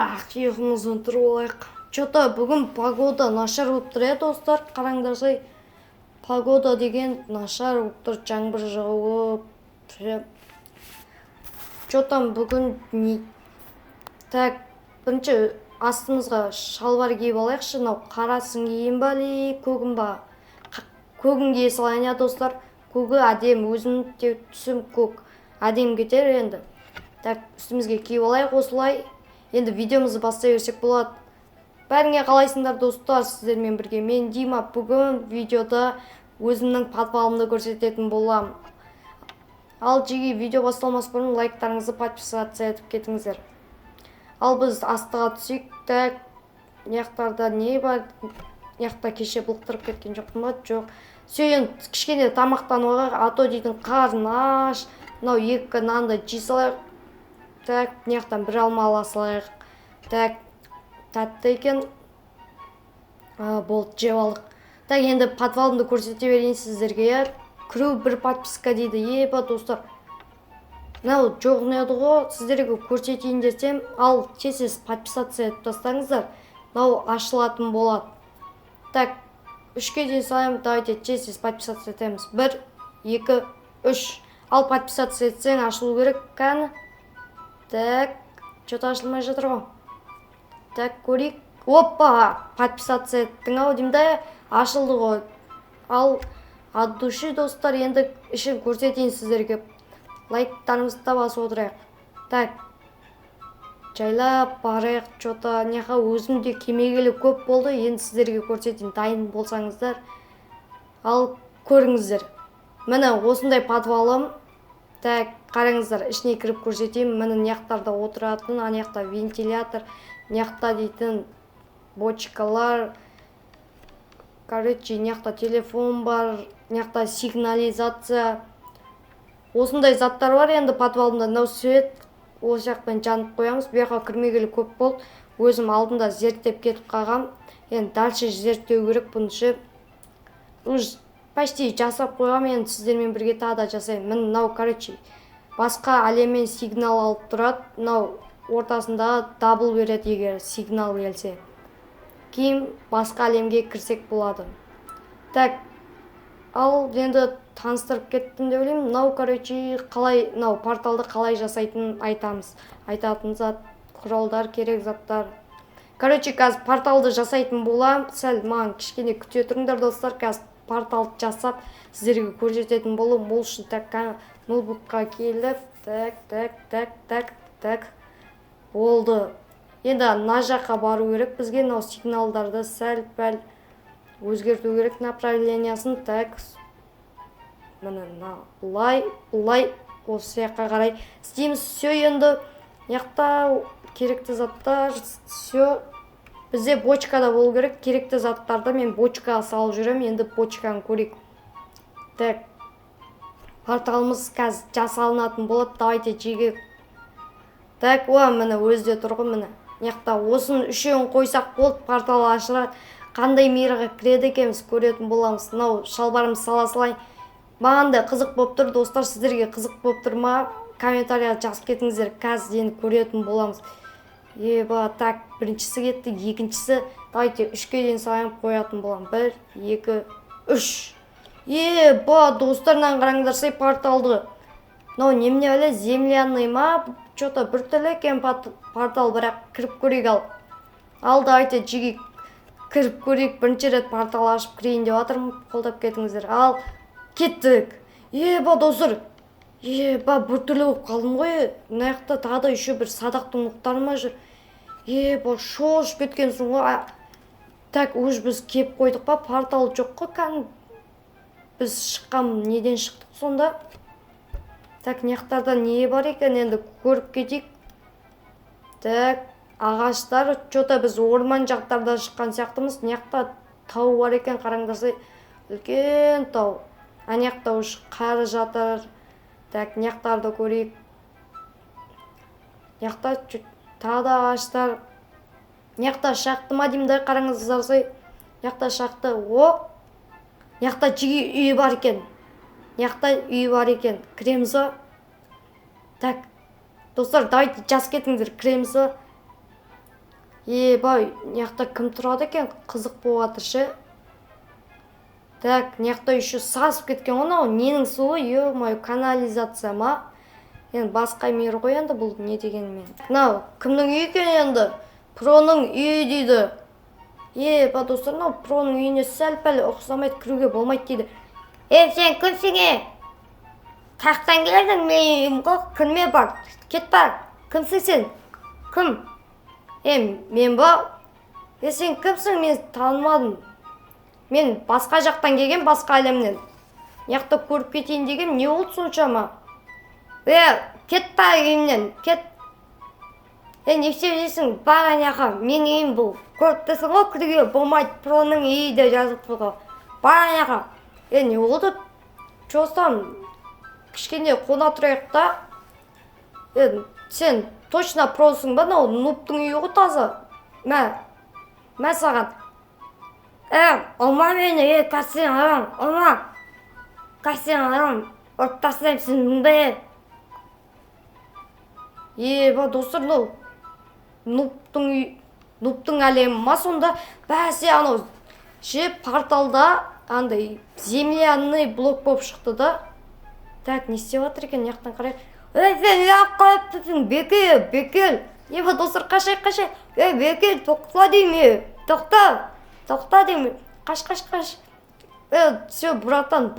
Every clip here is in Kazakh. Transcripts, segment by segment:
Так, ұйқымыздан тұрып алайық. Что-то бүгін погода нашар болып тұр, достар. Қараңдаршы, погода деген нашар болып тұр, жаңбыр жауып. Что-то бүгін Так, бірінші астымызға шалбар киіп алайықшы. Мынау қарасын киейін ба, көгін ба? Көгін кие салайын, достар. Көгі әдем, өзім түсім көк. Әдем кетер енді. Так, үстімізге киіп алайық осылай. Енді видеомызды бастай берсек болады. Бәріңе қалайсыңдар, достар, сіздермен бірге. Мен Дима, бүгін видеода өзімнің подвалымды көрсететін болам. Ал жеге видео басталмас бұрын лайктарыңызды, подписаться етіп кетіңіздер. Ал біз астыға түсейік. Так, яқтарда не бар? Яқта кеше бұлықтырып кеткен жоқпын ба? Жоқ. Сөйін кішкене тамақтануға, ато дейтін қарын аш. Мынау екі нанды жей салайық. Так, мынаяқтан бір алма ала салайық. Так, тәтті екен. Болды, жеп алдық. Так, енді подвалымды көрсете берейін сіздерге. Кіру бір подписка дейді. Достар. Мынау жоқ не еді ғой, сіздерге көрсетейін десем, ал тез подписаться етіп тастаңыздар. Мынау ашылатын болады. Так, 3-ке дейін салайым, давайте тез подписаться етеміз. 1, 2, 3. Ал подписаться етсең ашылу керек кәні. Так, что-то ашылмай жатыр ғой. Так, көрейік. Опа, подписаться еттің ау деймді, ашылды ғой. Ал от души, достар, енді ішін көрсетейін сіздерге. Лайктарымызды басып отырайық. Так, жайлап барайық, что-то неға өзімде кемегелі көп болды, енді сіздерге көрсетейін, дайын болсаңыздар. Ал көріңіздер. Міне осындай подвалым. Так, қараңыздар, ішіне кіріп көрсетейін. Міне нияқтарда отыратын, анияқта вентилятор, нияқта дейтін бочкалар. Короче, нияқта телефон бар, нияқта сигнализация. Осындай заттар бар, енді подвалымда мынау свет. Осы жақпен жанып қоямыз. Бұяққа кірмегелі көп болды. Өзім алдында зерттеп кетіп қалғам. Енді дальше зерттеу керек бұншы. Уж почти жасап қойғам, енді сіздермен бірге тағы да жасайын. Міне мынау, короче, басқа әлеммен сигнал алып тұрады. Мынау ортасында дабыл береді, егер сигнал келсе. Кейін басқа әлемге кірсек болады. Так, ал енді таныстырып кеттім деп ойлаймын. Мынау, короче, қалай, мынау порталды қалай жасайтынын айтамыз. Айтатын зат, құралдар, керек заттар. Короче, қазір порталды жасайтын болам. Сәл маған кішкене күте тұрыңдар, достар. Қазір порталды жасап, сіздерге көрсететін болам. Ол үшін так ноутбукқа келіп, так. Болды. Енді мына жаққа бару керек. Бізге мынау сигналдарды сәл-пәл өзгерту керек направлениясын. Так, міне бұлай осы жаққа қарай істейміз. Все, енді яқта керекті заттар, все. Бізде бочкада болу керек. Керекті заттарды мен бочкаға салып жүрем. Енді бочканы көрейік. Так, порталымыз қазір жасалынатын болады. Давайте жеге. Так, міне өзде тұрғы, міне. Яқта осын үшеуін қойсақ болды, портал ашылады. Қандай мейірға кіреді екенбіз көретін боламыз. Мынау шалбарымыз сала салайын. Маған да қызық болып тұр, достар, сіздерге қызық болып тұр ма? Комментария жазып кетіңіздер, қазір енді көретін боламыз. Так, біріншісі кетті, екіншісі. Давайте 3-ке дейін салайын қоятын болам. 1, 2, 3. Достарынан қараңдарсай порталды. Мынау немене әлі, землянный ма? Что-то бір түрлі екен портал, бірақ кіріп көрейік ал. Ал давайте жеге кіріп көрейік. Бірінші рет портал ашып кірейін деп атырмын, қолдап кетіңіздер. Ал кеттік. Достар. Бір түрлі болып қалдым ғой. Мынаяқта тағы да еще бір садақтың мұқтарыма жүр. Шошып кеткенсің ғой. Так, уж біз кеп қойдық па? Портал жоқ қой, кән. Біз шыққам, неден шықтық сонда? Так, нияқтарда не бар екен, енді көріп кетейік. Так, ағаштар, что-то біз орман жақтарда шыққан сияқтымыз. Нияқта тау бар екен, қараңдарсай. Үлкен тау. Анияқта уж қары жатыр. Так, нияқтарды көрейік. Нияқта тағы да ағаштар. Нияқта шақты ма деймді, қараңыздарсай. Нияқта шақты. Нияқта жеге үйі бар екен. Нияқта үйі бар екен. Кіреміз ба? Так, достар, давайте жас кетіңіздер, кіреміз ба? Ебай, мынаяқта кім тұрады екен? Қызық болып жатыр ше. Так, мынаяқта еще сасып кеткен ғой мынау. Ненің суы? Ё-моё, канализация ма? Енді басқа мир ғой енді бұл не дегенмен. Мынау кімнің үйі екен енді? Проның үйі дейді. Ба достар, мынау Проның үйіне сәл-пәл ұқсамайды, кіруге болмайды дейді. Сен кімсің? Қаяқтан келдің? Мен үйім ғой, кірме бар. Кет бар. Кімсің сен? Кім? Мен ба? Сен кімсің? Мен танымадым. Мен басқа жақтан келген, басқа әлемнен. Яқта көріп кетейін деген не болды соншама? Кет бар үйімнен, кет. Не істеп бар аяқа, мен үйім бұл. Көріп тұрсың ғой, кіруге болмайды, Проның үйі де жазып тұр. Бар аяқа. Не болды? Чостан, кішкене қона тұрайық та. Сен точно Просың ба? Нуптың үйі ғой таза. Мә саған. Олма мені, кәсен арам, олма. Кәсен арам, ұрттасынайым сен мұндай. Ба достар, Нуптың әлемі ма сонда? Бәсе анау порталда андай землянный блок болып шықты да. Так, не істеп жатыр екен, яқтан қарайық. Сен яқ қойып тұрсың, бекел. Ба достар, қашай. Бекел, тоқта деймі. Тоқта деймі. Қаш. Все, братан,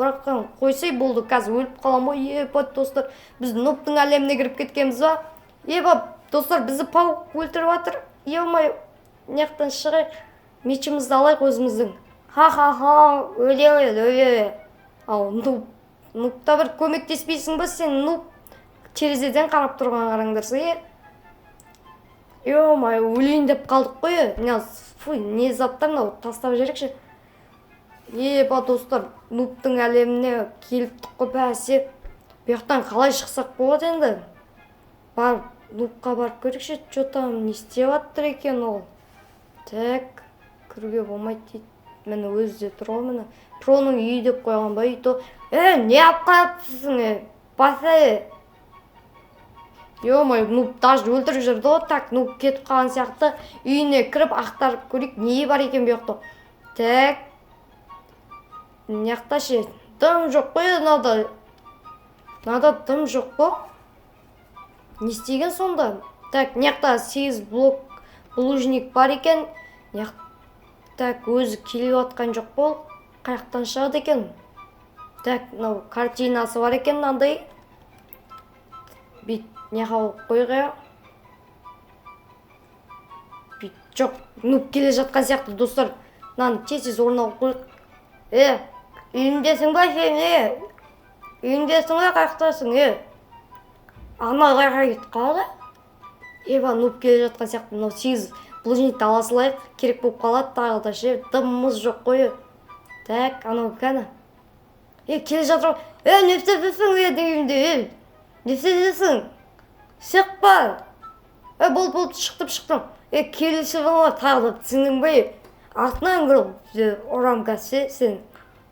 қойсай болды, қазір өліп қалам ғой. Ба достар, біз Нуптың әлеміне кіріп кеткенбіз ба? Ба достар, бізді пауық өлтіріп жатыр. Ё-моё, мынаяқтан шығайық. Мечімізді алайық өзіміздің. Ха, өле. Ау, Нупта бір көмектеспейсің ба сен? Нуп терезеден қарап тұрған қараңдарсы. Ё-моё, өлейін деп қалдық қой. Не заттар мынау, тастап жерекші. Ба достар, Нуптың әлеміне келіп тұққы бәсе. Бұяқтан қалай шықсақ болады енді? Бар, Нупқа барып көрекші, что-там не істеп жатыр екен ол. Так, кіруге болмайды дейді. Мені өзі де тұр ғой мені. Проның үйі деп қойған ба үйді. Не ап қайыпсың? Баса. Ё-моё, Нуп даже өлтіріп жүрді ғой. Так, Нуп кетіп қалған сияқты. Үйіне кіріп ақтарып көрейік, не бар екен бұяқта. Так. Мынаяқта ше, дым жоқ қой, надо дым жоқ қой. Не істеген сонда? Так, мынаяқта 8 блок булыжник бар екен. Так, өзі келіп атқан жоқ бол. Қаяқтан шығады екен. Так, мынау картинасы бар екен мынандай. Бит, мыняққа қойға. Бит, жоқ, Нуп келе жатқан сияқты достар. Мынаны тез орнауға қойық. Үйімдесің ба сен? Үйімдесің ба, қаяқтасың? Ана қайға кетіп қалды? Ба Нуп келе жатқан сияқты. Мынау 8 булыжникті ала салайық, керек болып қалады тағы да ше. Дымымыз жоқ қой. Так, анау кәні. Келе жатыр. Не істесің үйімде? Не істесің? Шықпа. Болды, шықтым. Келесі бала тағы да түсіндің бе? Артынан кіріп орам кәсе сен.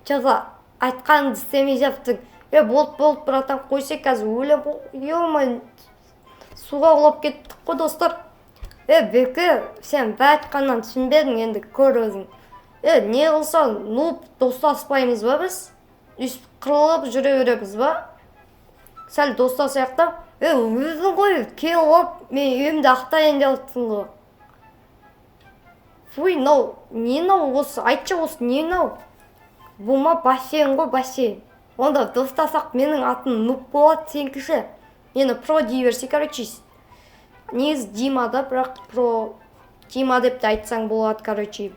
Жаза айтқанды істемей жаптың. Болды, братан, қойсай қазір өліп. Ё-моё, суға құлап кеттік қой достар. Бекі, сен бәтқаннан түсінбедің, енді көр өзің. Не қылсан, Нуп достаспаймыз ба біз? Үсіп қырылып жүре береміз ба? Сәл достасаяқ та. Өзің ғой, кел оп, мен үйімді ақтайын деп отырсың ғой. Не нау осы? Айтшы осы, не нау? Бұл ма бассейн ғой, бассейн. Онда достасақ менің атым Нуп болады, сен кіші. Мені Про дей берсе, короче. Негіз Дима да, бірақ Про Дима деп те айтсаң болады, короче.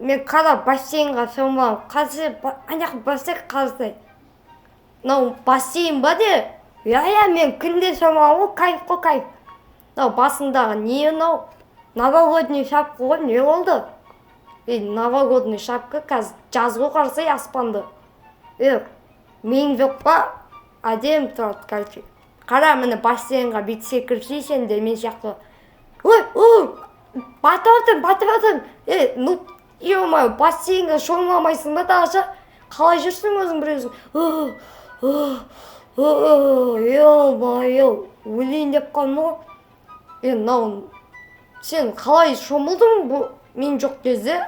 Мен қада бассейнға шомбам. Қазір, аяқ бассейн қаздай. Бассейн ба де? Мен күнде шомбам ғой, кайф қой, кайф. Басындағы не новогодний шапка ғой, не болды? Новогодный шапка, қазір жазғы қарсай аспанды. Мен жоқ па? Әдем тұрады, короче. Қара мені бассейнға бит секірсей сен де мен сияқты. Батып атым. Ё-моё, бассейнға шомыламайсың ба тағыша? Қалай жүрсің өзің бір өзің? Ё-моё, өлейін деп қалдым ғой. сен қалай шомылдың бұл мен жоқ кезде?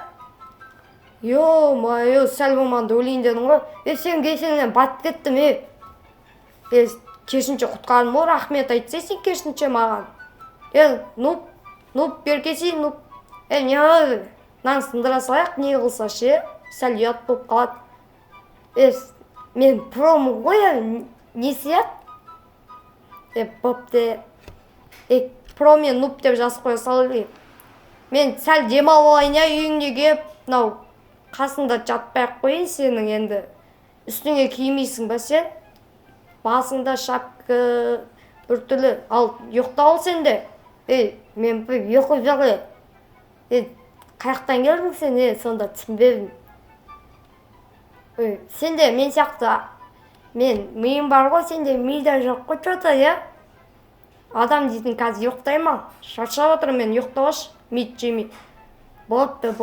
Ё-моё, сәл болмағанда өлейін дедің ғой. Сен кесеңнен батып кеттім, керісінше құтқардың ғой, рахмет айтсай сен керісінше маған. Нуп, беркесей, нуп. Не нан сындыра салайық, не қылса ше, сәл ұят болып қалады. Мен промын ғой, не сият? Бопты. Промен нуп деп жазып қоя салайық. Мен сәл демалып алайын, үйіңде кеп, мынау қасында жатпай-ақ қойын сенің енді. Үстіңе кимейсің ба сен? Басыңда шапка біртүрлі. Ал ұйықта ал сенде. Мен ұйқы жоқ. Қаяқтан келдің сен, сонда түсінбедім. Сенде мен сияқты, мен миым бар ғой, сенде мида жоқ қой что-то, Адам дейтін қазір ұйықтай ма? Шаршап отыр, мен ұйықтаушы, мид жемей. Бопты.